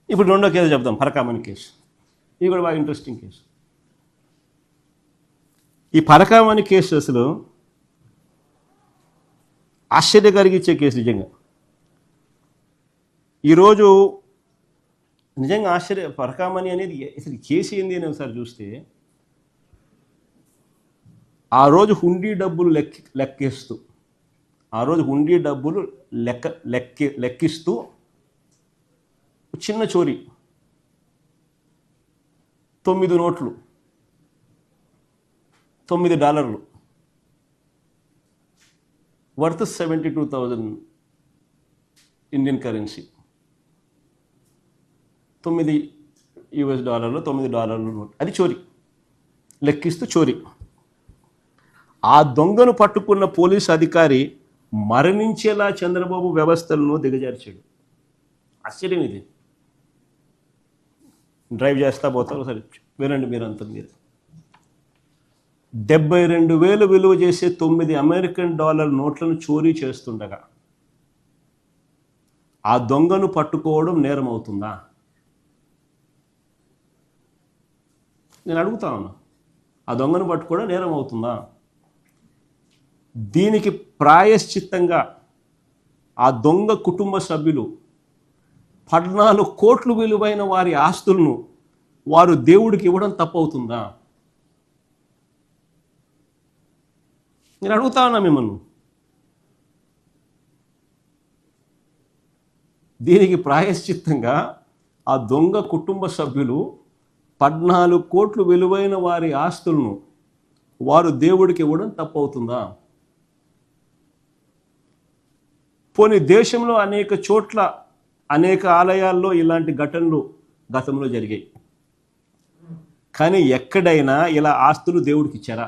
ఇప్పుడు రెండో కేసు చెప్దాం, పరకామణి కేసు. ఇది కూడా బాగా ఇంట్రెస్టింగ్ కేసు. ఈ పరకామణి కేసు అసలు ఆశ్చర్య కలిగించే కేసు నిజంగా. ఈరోజు నిజంగా పరకామణి అనేది అసలు కేసు ఏంది అని ఒకసారి చూస్తే, ఆ రోజు హుండీ డబ్బులు లెక్కిస్తూ లెక్కిస్తూ చిన్న చోరీ, 9 నోట్లు, $9 వర్త్ 72,000 ఇండియన్ కరెన్సీ. $9 నోట్, అది చోరీ, లెక్కిస్తూ చోరీ. ఆ దొంగను పట్టుకున్న పోలీసు అధికారి మరణించేలా చంద్రబాబు వ్యవస్థలను దిగజార్చాడు. ఆశ్చర్యం ఇది. డ్రైవ్ చేస్తా పోతారు, సరే వినండి మీరంతా. మీరు $72,000 విలువ చేసే $9 నోట్లను చోరీ చేస్తుండగా ఆ దొంగను పట్టుకోవడం నేరం అవుతుందా? నేను అడుగుతా ఉన్నా, ఆ దొంగను పట్టుకోవడం నేరం అవుతుందా? దీనికి ప్రాయశ్చిత్తంగా ఆ దొంగ కుటుంబ సభ్యులు 14 కోట్లు విలువైన వారి ఆస్తులను వారు దేవుడికి ఇవ్వడం తప్పవుతుందా? నేను అడుగుతా ఉన్నా మిమ్మల్ని. దీనికి ప్రాయశ్చిత్తంగా ఆ దొంగ కుటుంబ సభ్యులు 14 కోట్లు విలువైన వారి ఆస్తులను వారు దేవుడికి ఇవ్వడం తప్పవుతుందా? పోనీ దేశంలో అనేక చోట్ల అనేక ఆలయాల్లో ఇలాంటి ఘటనలు గతంలో జరిగాయి, కానీ ఎక్కడైనా ఇలా ఆస్తులు దేవుడికి ఇచ్చారా?